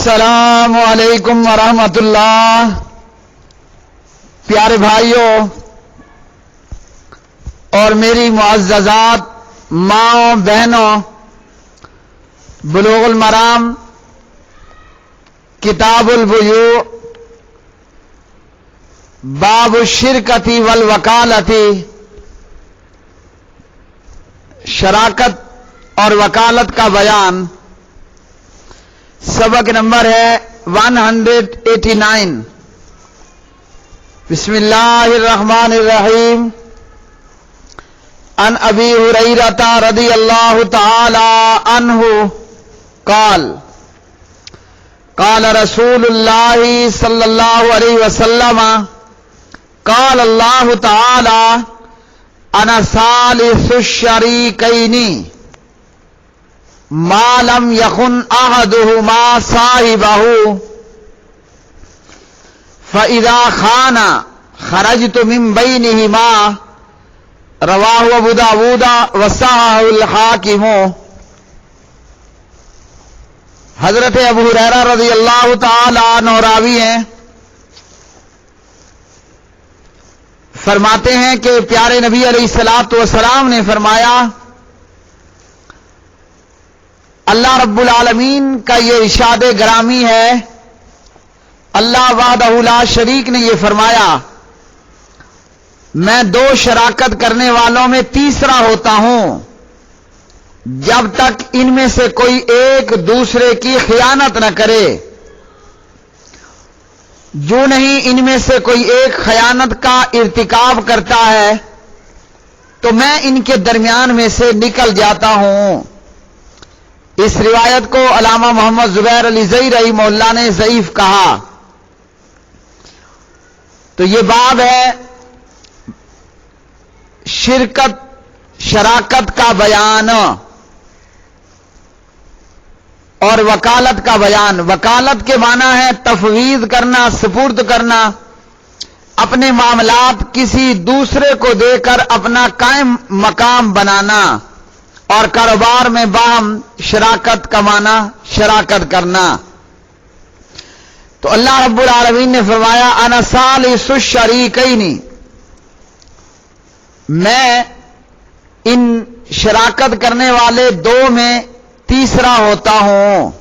السلام علیکم ورحمۃ اللہ۔ پیارے بھائیوں اور میری معززات ماؤں بہنوں، بلوغ المرام کتاب البیوع باب الشرکۃ والوکالۃ، شراکت اور وکالت کا بیان، سبق نمبر ہے 189۔ بسم اللہ الرحمن الرحیم۔ عن ابی ہریرہ رضی اللہ تعالی عنہ قال قال رسول اللہ صلی اللہ علیہ وسلم قال اللہ تعالی انا ثالث الشریکین ما لم یخن احدہما صاحبہ فاذا خان خرجت من بینہما، رواہ ابو داود وصححہ الحاکم۔ حضرت ابو ہریرہ رضی اللہ تعالی عنہ راوی ہیں، فرماتے ہیں کہ پیارے نبی علیہ الصلوۃ والسلام نے فرمایا، اللہ رب العالمین کا یہ ارشاد گرامی ہے، اللہ وحدہ لا شریک نے یہ فرمایا، میں دو شراکت کرنے والوں میں تیسرا ہوتا ہوں جب تک ان میں سے کوئی ایک دوسرے کی خیانت نہ کرے۔ جو نہیں ان میں سے کوئی ایک خیانت کا ارتکاب کرتا ہے تو میں ان کے درمیان میں سے نکل جاتا ہوں۔ اس روایت کو علامہ محمد زبیر علی زئی رحمہ اللہ نے ضعیف کہا۔ تو یہ باب ہے شراکت کا بیان اور وکالت کا بیان۔ وکالت کے معنی ہے تفویض کرنا، سپرد کرنا، اپنے معاملات کسی دوسرے کو دے کر اپنا قائم مقام بنانا، اور کاروبار میں باہم شراکت کمانا، شراکت کرنا۔ تو اللہ رب العالمین نے فرمایا انا ثالث الشریکین، میں ان شراکت کرنے والے دو میں تیسرا ہوتا ہوں۔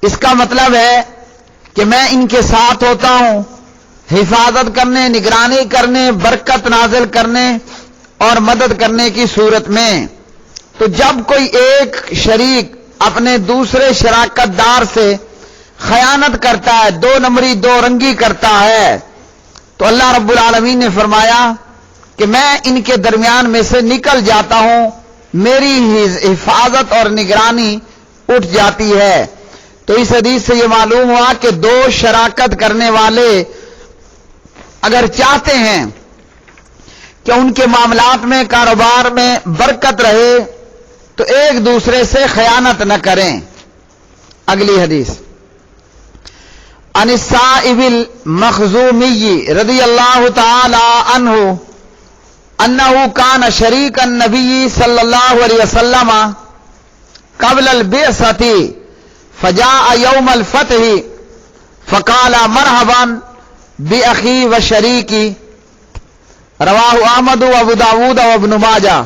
اس کا مطلب ہے کہ میں ان کے ساتھ ہوتا ہوں حفاظت کرنے، نگرانی کرنے، برکت نازل کرنے اور مدد کرنے کی صورت میں۔ تو جب کوئی ایک شریک اپنے دوسرے شراکت دار سے خیانت کرتا ہے، دو نمبری، دو رنگی کرتا ہے، تو اللہ رب العالمین نے فرمایا کہ میں ان کے درمیان میں سے نکل جاتا ہوں، میری حفاظت اور نگرانی اٹھ جاتی ہے۔ تو اس حدیث سے یہ معلوم ہوا کہ دو شراکت کرنے والے اگر چاہتے ہیں کہ ان کے معاملات میں، کاروبار میں برکت رہے تو ایک دوسرے سے خیانت نہ کریں۔ اگلی حدیث، عن السائب المخزومی رضی اللہ تعالی عنہ انہ کان شریک النبی صلی اللہ علیہ وسلم قبل البعثۃ فجاء یوم الفتح فقال مرحبا باخی وشریکی، رواہ احمد و ابو داود و ابن ماجہ۔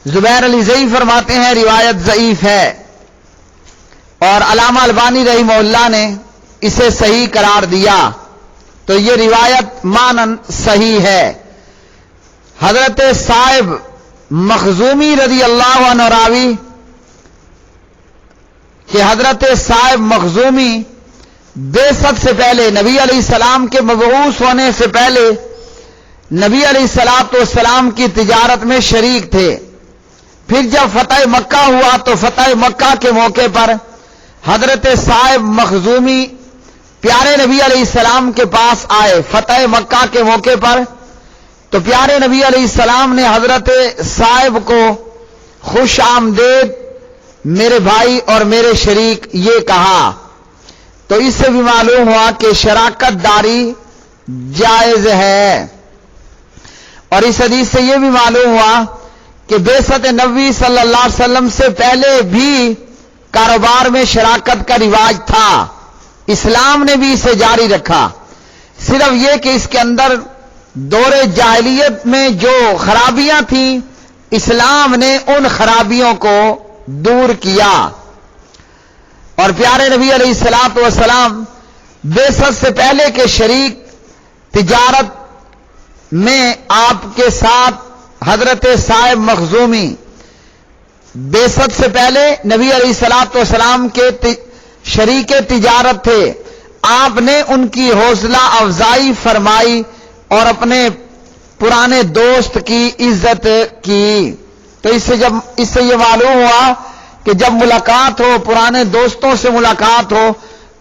زبیر علی زئی فرماتے ہیں روایت ضعیف ہے، اور علامہ البانی رحمہ اللہ نے اسے صحیح قرار دیا، تو یہ روایت مانن صحیح ہے۔ حضرت صائب مخزومی رضی اللہ عنہ راوی کہ حضرت صائب مخزومی بعثت سے پہلے، نبی علیہ السلام کے مبعوث ہونے سے پہلے نبی علیہ الصلوۃ والسلام کی تجارت میں شریک تھے۔ پھر جب فتح مکہ ہوا تو فتح مکہ کے موقع پر حضرت صائب مخزومی پیارے نبی علیہ السلام کے پاس آئے فتح مکہ کے موقع پر۔ تو پیارے نبی علیہ السلام نے حضرت صائب کو خوش آمدید میرے بھائی اور میرے شریک یہ کہا۔ تو اس سے بھی معلوم ہوا کہ شراکت داری جائز ہے، اور اس حدیث سے یہ بھی معلوم ہوا کہ بعثت نبوی صلی اللہ علیہ وسلم سے پہلے بھی کاروبار میں شراکت کا رواج تھا، اسلام نے بھی اسے جاری رکھا، صرف یہ کہ اس کے اندر دور جاہلیت میں جو خرابیاں تھیں اسلام نے ان خرابیوں کو دور کیا۔ اور پیارے نبی علیہ الصلوۃ والسلام بعثت سے پہلے کے شریک تجارت میں آپ کے ساتھ حضرت صائب مخزومی بعثت سے پہلے نبی علیہ الصلوۃ والسلام کے شریک تجارت تھے، آپ نے ان کی حوصلہ افزائی فرمائی اور اپنے پرانے دوست کی عزت کی۔ تو اس سے یہ معلوم ہوا کہ جب ملاقات ہو، پرانے دوستوں سے ملاقات ہو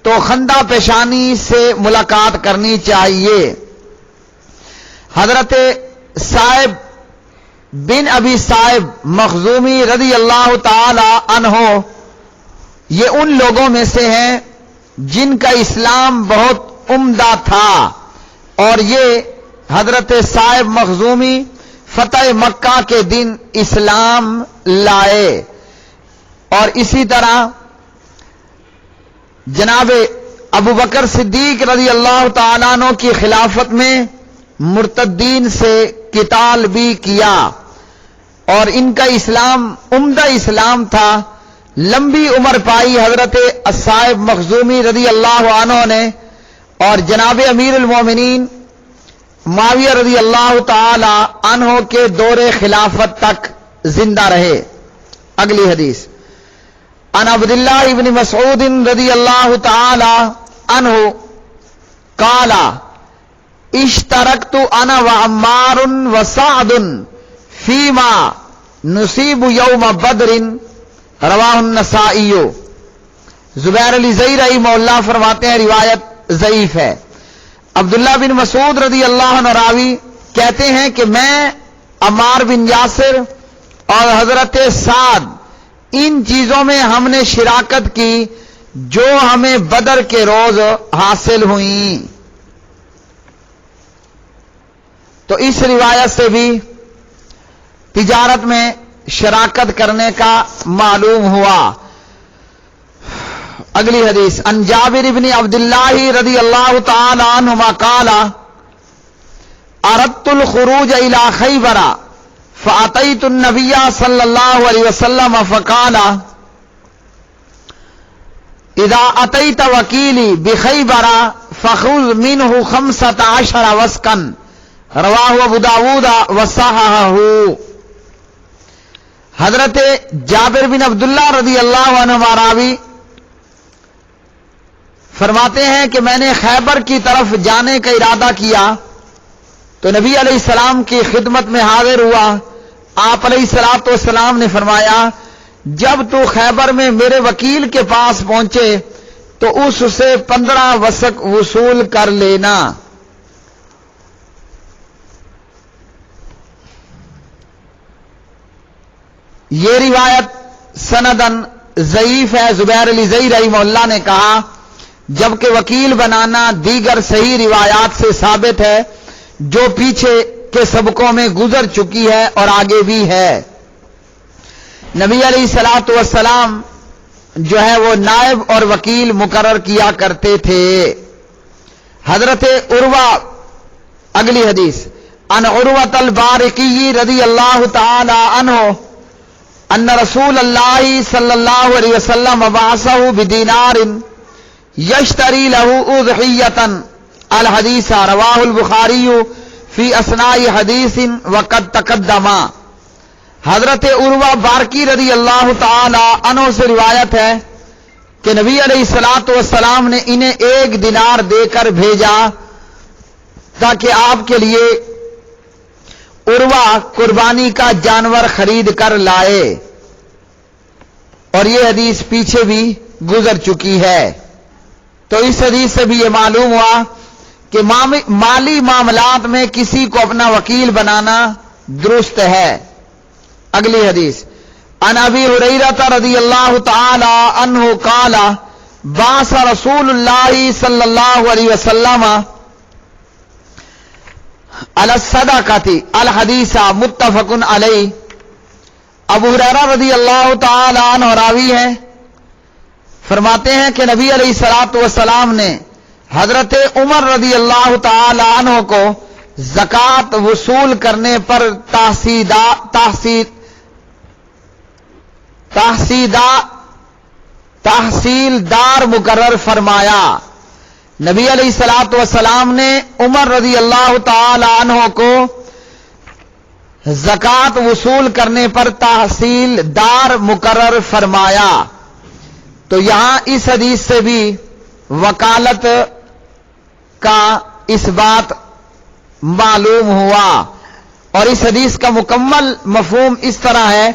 تو خندہ پیشانی سے ملاقات کرنی چاہیے۔ حضرت صائب بن ابی صائب مخزومی رضی اللہ تعالی عنہ یہ ان لوگوں میں سے ہیں جن کا اسلام بہت عمدہ تھا، اور یہ حضرت صائب مخزومی فتح مکہ کے دن اسلام لائے۔ اور اسی طرح جناب ابو بکر صدیق رضی اللہ تعالیٰ عنہ کی خلافت میں مرتدین سے قتال بھی کیا، اور ان کا اسلام عمدہ اسلام تھا۔ لمبی عمر پائی حضرت صائب مخزومی رضی اللہ عنہ نے، اور جناب امیر المومنین معاویہ رضی اللہ تعالی عنہ کے دور خلافت تک زندہ رہے۔ اگلی حدیث عن عبداللہ ابن مسعود رضی اللہ تعالی عنہ قال اشترکت انا وعمار وسعد فیما نصیب یوم بدر، رواہ النسائی۔ زبیر علی زئی رحمہ اللہ فرماتے ہیں روایت ضعیف ہے۔ عبداللہ بن مسعود رضی اللہ عنہ راوی کہتے ہیں کہ میں، عمار بن یاسر اور حضرت سعد ان چیزوں میں ہم نے شراکت کی جو ہمیں بدر کے روز حاصل ہوئیں۔ تو اس روایت سے بھی تجارت میں شراکت کرنے کا معلوم ہوا۔ اگلی حدیث عن جابر بن عبداللہ رضی اللہ تعالی عنہما قال اردت الخروج الى خیبر فاتیت النبی صلی اللہ علیہ وسلم فقال اذا اتیت وکیلی بخیبر فخذ منہ 15 وسقا، رواہ ابو داود وصححہ۔ حضرت جابر بن عبداللہ رضی اللہ عنہ راوی فرماتے ہیں کہ میں نے خیبر کی طرف جانے کا ارادہ کیا تو نبی علیہ السلام کی خدمت میں حاضر ہوا۔ آپ علیہ الصلوۃ والسلام نے فرمایا جب تو خیبر میں میرے وکیل کے پاس پہنچے تو اس سے 15 وسق وصول کر لینا۔ یہ روایت سندن ضعیف ہے۔ زبیر علی زئی رحمہ اللہ نے کہا جبکہ وکیل بنانا دیگر صحیح روایات سے ثابت ہے جو پیچھے کے سبقوں میں گزر چکی ہے اور آگے بھی ہے۔ نبی علیہ الصلوۃ والسلام جو ہے وہ نائب اور وکیل مقرر کیا کرتے تھے۔ حضرت عروہ، اگلی حدیث عن عروۃ البارقی رضی اللہ تعالی عنہ ان رسول اللہ صلی اللہ علیہ وسلم بعثہ بدینار یشتری له اضحیۃ، الحدیث رواہ البخاری فی اثناء حدیث وقد تقدم۔ حضرت عروہ بارقی رضی اللہ تعالی عنہ سے روایت ہے کہ نبی علیہ الصلوۃ والسلام نے انہیں 1 دینار دے کر بھیجا تاکہ آپ کے لیے عروہ قربانی کا جانور خرید کر لائے، اور یہ حدیث پیچھے بھی گزر چکی ہے۔ تو اس حدیث سے بھی یہ معلوم ہوا کہ مالی معاملات میں کسی کو اپنا وکیل بنانا درست ہے۔ اگلی حدیث عن ابی ہریرہ رضی اللہ تعالی عنہ قال بعث رسول اللہ صلی اللہ علیہ وسلم علی الصدقۃ، الحدیث متفق علیہ۔ ابو ہریرہ رضی اللہ تعالی عنہ راوی ہیں فرماتے ہیں کہ نبی علیہ الصلوۃ والسلام نے حضرت عمر رضی اللہ تعالی عنہ کو زکوٰۃ وصول کرنے پر تحصیلدار مقرر فرمایا۔ نبی علیہ الصلوۃ والسلام نے عمر رضی اللہ تعالی عنہ کو زکوٰۃ وصول کرنے پر تحصیلدار مقرر فرمایا۔ تو یہاں اس حدیث سے بھی وکالت کا اس بات معلوم ہوا، اور اس حدیث کا مکمل مفہوم اس طرح ہے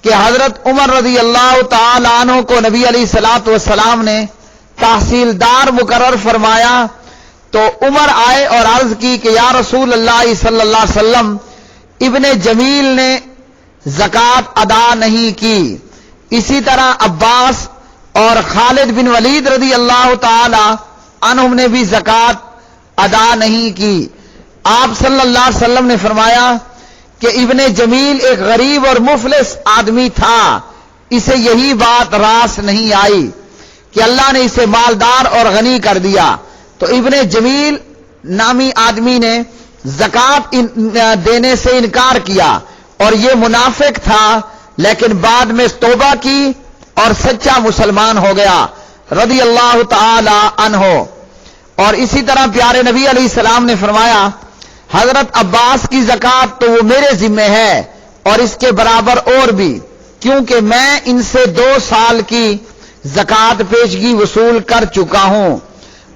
کہ حضرت عمر رضی اللہ تعالی عنہ کو نبی علیہ الصلوۃ والسلام نے تحصیلدار مقرر فرمایا، تو عمر آئے اور عرض کی کہ یا رسول اللہ صلی اللہ علیہ وسلم، ابن جمیل نے زکوٰۃ ادا نہیں کی، اسی طرح عباس اور خالد بن ولید رضی اللہ تعالی عنہم نے بھی زکوٰۃ ادا نہیں کی۔ آپ صلی اللہ علیہ وسلم نے فرمایا کہ ابن جمیل ایک غریب اور مفلس آدمی تھا، اسے یہی بات راس نہیں آئی کہ اللہ نے اسے مالدار اور غنی کر دیا۔ تو ابن جمیل نامی آدمی نے زکوٰۃ دینے سے انکار کیا، اور یہ منافق تھا، لیکن بعد میں توبہ کی اور سچا مسلمان ہو گیا رضی اللہ تعالی عنہ۔ اور اسی طرح پیارے نبی علیہ السلام نے فرمایا حضرت عباس کی زکوٰۃ تو وہ میرے ذمہ ہے، اور اس کے برابر اور بھی، کیونکہ میں ان سے 2 سال کی زکوٰۃ پیشگی وصول کر چکا ہوں۔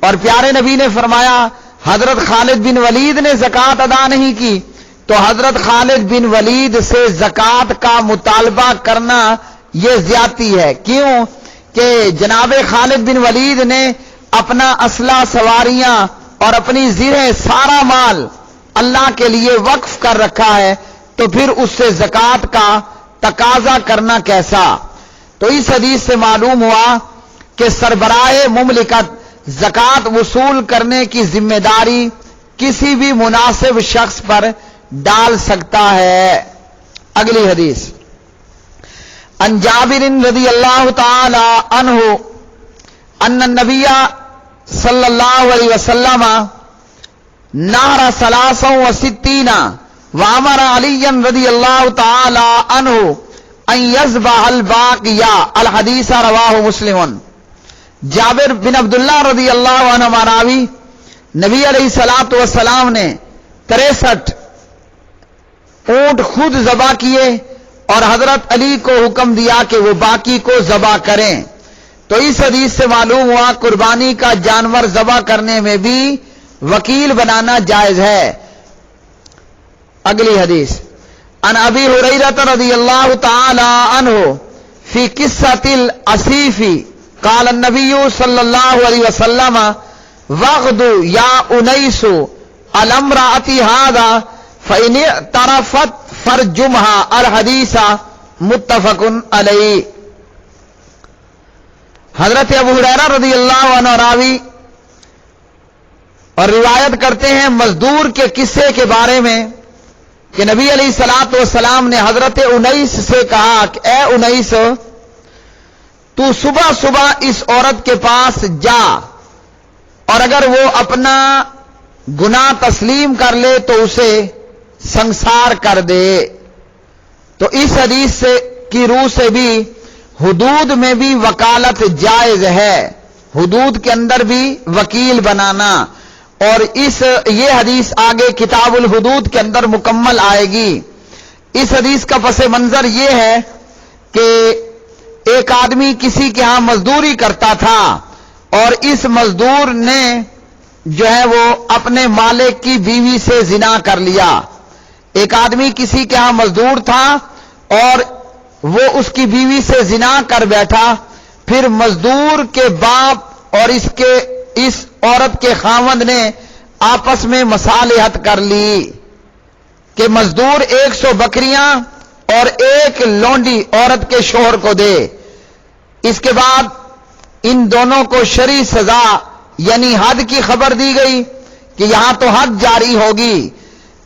اور پیارے نبی نے فرمایا حضرت خالد بن ولید نے زکوٰۃ ادا نہیں کی، تو حضرت خالد بن ولید سے زکوٰۃ کا مطالبہ کرنا یہ زیادتی ہے۔ کیوں کہ جناب خالد بن ولید نے اپنا اسلحہ، سواریاں اور اپنی زرہیں، سارا مال اللہ کے لیے وقف کر رکھا ہے، تو پھر اس سے زکوٰۃ کا تقاضا کرنا کیسا؟ تو اس حدیث سے معلوم ہوا کہ سربراہ مملکت زکوٰۃ وصول کرنے کی ذمہ داری کسی بھی مناسب شخص پر ڈال سکتا ہے۔ اگلی حدیث، عن جابر رضی اللہ تعالی عنہ ان النبی صلی اللہ علیہ وسلم نہر 63 وامر علی رضی اللہ تعالی عنہ ان یذبح الباقیہ، الحدیث رواہ مسلم۔ جابر بن عبداللہ رضی اللہ عنہ راوی، نبی علیہ الصلوۃ والسلام نے 63 اونٹ خود ذبح کیے اور حضرت علی کو حکم دیا کہ وہ باقی کو ذبح کریں۔ تو اس حدیث سے معلوم ہوا قربانی کا جانور ذبح کرنے میں بھی وکیل بنانا جائز ہے۔ اگلی حدیث، عن ابی ہریرہ رضی اللہ تعالی عنہ فی قصۃ الاسیف قال النبی صلی اللہ علیہ وسلم وغد یا انیس الامرأة هذا فإن اعترفت فرجمها، الحدیث متفق علیہ۔ حضرت ابو ہریرہ رضی اللہ عنہ راوی اور روایت کرتے ہیں مزدور کے قصے کے بارے میں کہ نبی علیہ الصلوۃ والسلام نے حضرت انیس سے کہا کہ اے انیس، تو صبح صبح اس عورت کے پاس جا، اور اگر وہ اپنا گناہ تسلیم کر لے تو اسے سنسار کر دے۔ تو اس حدیث سے کی روح سے بھی حدود میں بھی وکالت جائز ہے، حدود کے اندر بھی وکیل بنانا، اور یہ حدیث آگے کتاب الحدود کے اندر مکمل آئے گی۔ اس حدیث کا پس منظر یہ ہے کہ ایک آدمی کسی کے ہاں مزدوری کرتا تھا، اور اس مزدور نے جو ہے وہ اپنے مالک کی بیوی سے زنا کر لیا۔ ایک آدمی کسی کے ہاں مزدور تھا اور وہ اس کی بیوی سے زنا کر بیٹھا، پھر مزدور کے باپ اور اس عورت کے خاوند نے آپس میں مصالحت کر لی کہ مزدور 100 بکریاں اور 1 لونڈی عورت کے شوہر کو دے۔ اس کے بعد ان دونوں کو شرعی سزا یعنی حد کی خبر دی گئی کہ یہاں تو حد جاری ہوگی۔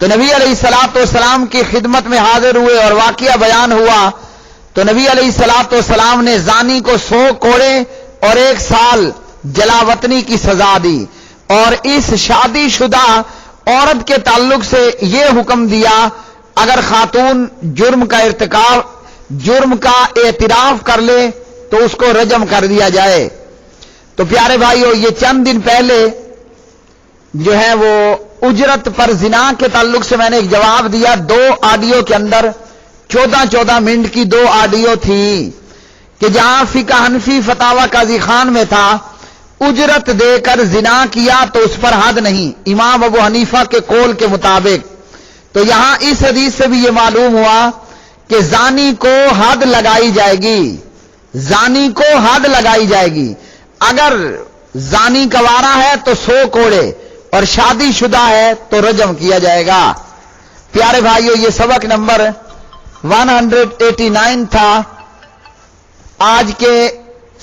تو نبی علیہ الصلوۃ والسلام کی خدمت میں حاضر ہوئے اور واقعہ بیان ہوا، تو نبی علیہ الصلوۃ والسلام نے زانی کو 100 کوڑے اور 1 سال جلاوطنی کی سزا دی، اور اس شادی شدہ عورت کے تعلق سے یہ حکم دیا اگر خاتون جرم کا اعتراف کر لے تو اس کو رجم کر دیا جائے۔ تو پیارے بھائیو، یہ چند دن پہلے جو ہے وہ اجرت پر زنا کے تعلق سے میں نے ایک جواب دیا، 2 آڈیو کے اندر 14 منٹ کی 2 آڈیو تھی کہ جہاں فقہ حنفی فتاوی قاضی خان میں تھا اجرت دے کر زنا کیا تو اس پر حد نہیں، امام ابو حنیفہ کے قول کے مطابق۔ تو یہاں اس حدیث سے بھی یہ معلوم ہوا کہ زانی کو حد لگائی جائے گی، زانی کو حد لگائی جائے گی۔ اگر زانی کوارا ہے تو 100 کوڑے اور شادی شدہ ہے تو رجم کیا جائے گا۔ پیارے بھائیو، یہ سبق نمبر 189 تھا۔ آج کے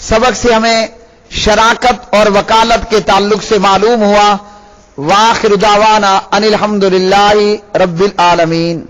سبق سے ہمیں شراکت اور وکالت کے تعلق سے معلوم ہوا۔ وآخر دعوانا ان الحمدللہ رب العالمین۔